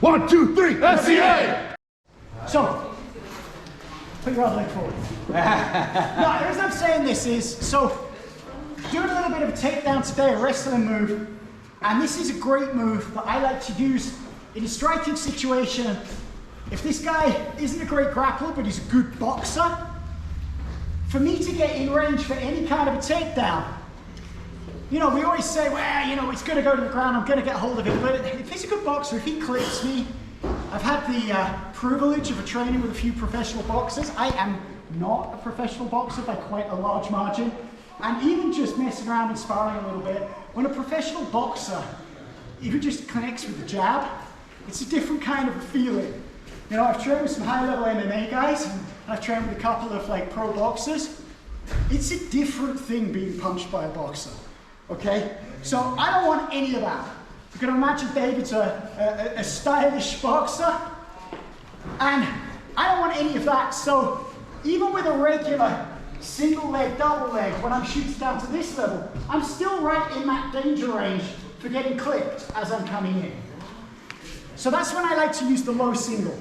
1, 2, 3, SCA! So, put your other leg forward. Now, the reason I'm saying this is, so, doing a little bit of a takedown today, a wrestling move, and this is a great move that I like to use in a striking situation. If this guy isn't a great grappler, but he's a good boxer, for me to get in range for any kind of a takedown, you know, we always say, well, you know, it's going to go to the ground, I'm going to get hold of it. But if he's a good boxer, if he clips me, I've had the privilege of training with a few professional boxers. I am not a professional boxer by quite a large margin. And even just messing around and sparring a little bit, when a professional boxer even just connects with the jab, it's a different kind of a feeling. You know, I've trained with some high-level MMA guys, and I've trained with a couple of like pro boxers. It's a different thing being punched by a boxer. Okay, so I don't want any of that. You're going to imagine David's a stylish boxer, and I don't want any of that. So even with a regular single leg, double leg, when I'm shooting down to this level, I'm still right in that danger range for getting clipped as I'm coming in. So that's when I like to use the low single.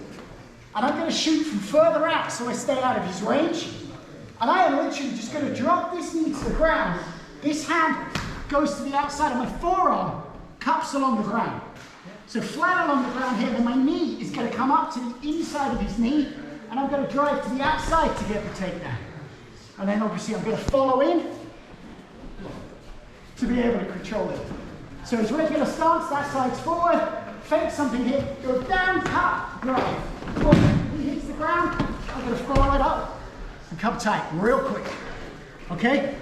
And I'm going to shoot from further out so I stay out of his range. And I am literally just going to drop this knee to the ground. This hand goes to the outside of my forearm, cups along the ground. So flat along the ground here, then my knee is going to come up to the inside of his knee, and I'm going to drive to the outside to get the takedown. And then obviously I'm going to follow in to be able to control it. So his regular stance, that side's forward, fake something here, go down, cut, drive. When he hits the ground, I'm going to follow it up and come tight, real quick. Okay?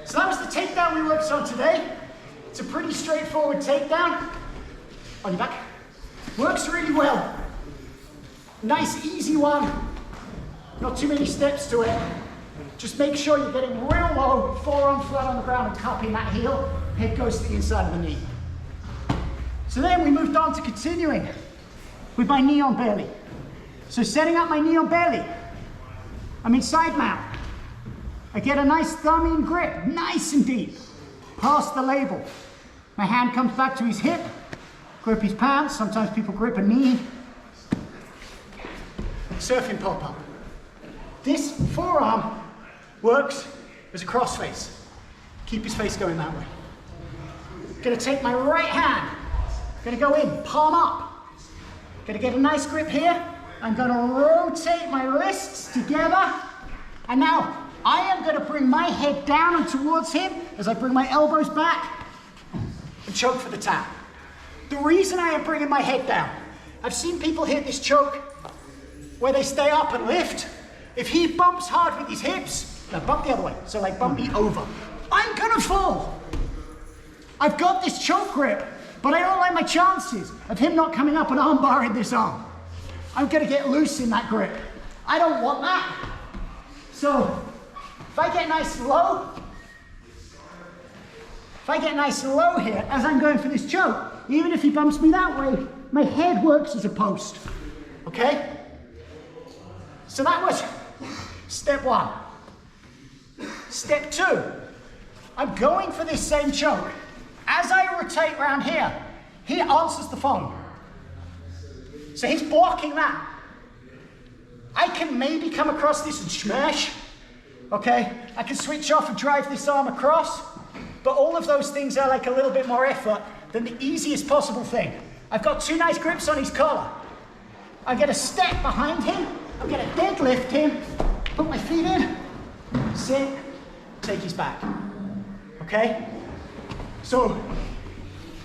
So that was the takedown we worked on today. It's a pretty straightforward takedown. On your back. Works really well. Nice, easy one. Not too many steps to it. Just make sure you're getting real low, forearm flat on the ground and cupping that heel. Head goes to the inside of the knee. So then we moved on to continuing with my knee on belly. So setting up my knee on belly, I'm in side mount. I get a nice thumb in grip, nice and deep, past the label. My hand comes back to his hip, grip his pants, sometimes people grip a knee. Surfing pop-up. This forearm works as a crossface. Keep his face going that way. Gonna take my right hand, gonna go in, palm up. Gonna get a nice grip here. I'm gonna rotate my wrists together, and now I am going to bring my head down and towards him as I bring my elbows back and choke for the tap. The reason I am bringing my head down, I've seen people hit this choke where they stay up and lift. If he bumps hard with his hips, now bump the other way, so like bump me over. I'm going to fall. I've got this choke grip, but I don't like my chances of him not coming up and arm barring this arm. I'm going to get loose in that grip. I don't want that. So, if I get nice and low here, as I'm going for this choke, even if he bumps me that way, my head works as a post, okay? So that was step one. Step two, I'm going for this same choke. As I rotate around here, he answers the phone. So he's blocking that. I can maybe come across this and smash. Okay, I can switch off and drive this arm across, but all of those things are like a little bit more effort than the easiest possible thing. I've got two nice grips on his collar. I get a step behind him, I'm gonna deadlift him, put my feet in, sit, take his back. Okay? So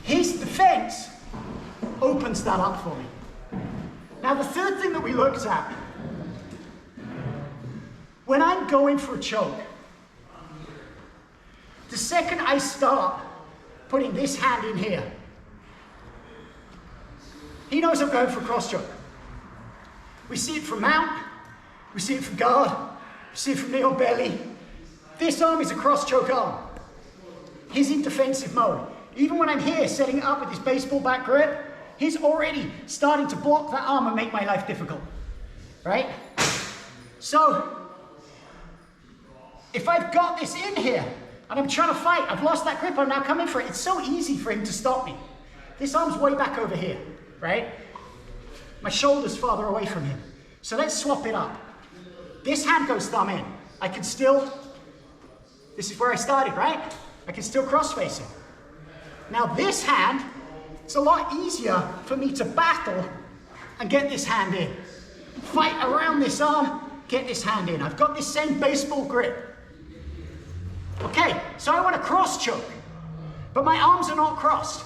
his defense opens that up for me. Now the third thing that we looked at, when I'm going for a choke, the second I start putting this hand in here, he knows I'm going for a cross choke. We see it from mount, we see it from guard, we see it from knee on belly. This arm is a cross choke arm. He's in defensive mode. Even when I'm here setting it up with this baseball bat grip, he's already starting to block that arm and make my life difficult, right? So, if I've got this in here, and I'm trying to fight, I've lost that grip, I'm now coming for it, it's so easy for him to stop me. This arm's way back over here, right? my shoulder's farther away from him. So let's swap it up. This hand goes thumb in. I can still, this is where I started, right? I can still cross-face him. Now this hand, it's a lot easier for me to battle and get this hand in. Fight around this arm, get this hand in. I've got this same baseball grip. Okay, so I want to cross choke, but my arms are not crossed.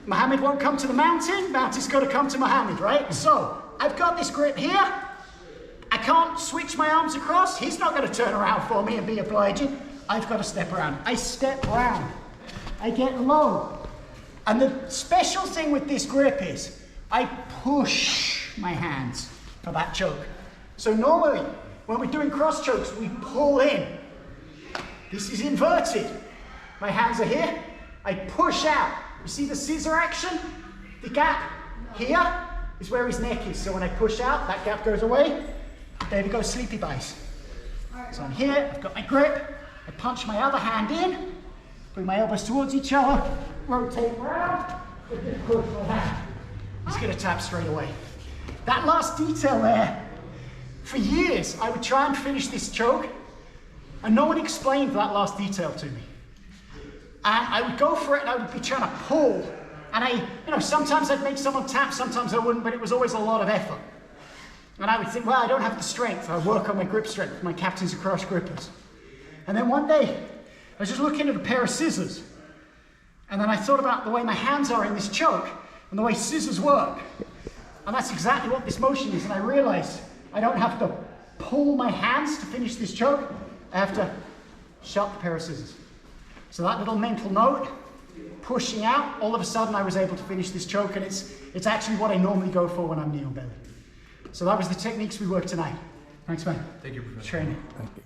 Muhammad won't come to the mountain, mountain's got to come to Muhammad, right? So, I've got this grip here. I can't switch my arms across. He's not going to turn around for me and be obliging. I've got to step around. I step around. I get low. And the special thing with this grip is I push my hands for that choke. So normally, when we're doing cross chokes, we pull in. This is inverted. My hands are here. I push out. You see the scissor action? The gap here is where his neck is. So when I push out, that gap goes away. There we go, sleepy base. So I'm here, I've got my grip. I punch my other hand in, bring my elbows towards each other, rotate around, and then push my hand. He's going to tap straight away. That last detail there, for years, I would try and finish this choke, and no one explained that last detail to me. And I would go for it, and I would be trying to pull. And sometimes I'd make someone tap, sometimes I wouldn't, but it was always a lot of effort. And I would think, well, I don't have the strength. I'll work on my grip strength. My captains are cross grippers. And then one day, I was just looking at a pair of scissors. And then I thought about the way my hands are in this choke and the way scissors work. And that's exactly what this motion is. And I realized I don't have to pull my hands to finish this choke. I have to shut the pair of scissors. So that little mental note, pushing out, all of a sudden I was able to finish this choke, and it's actually what I normally go for when I'm knee on belly. So that was the techniques we worked tonight. Thanks, man. Thank you, Professor. Training. Thank you.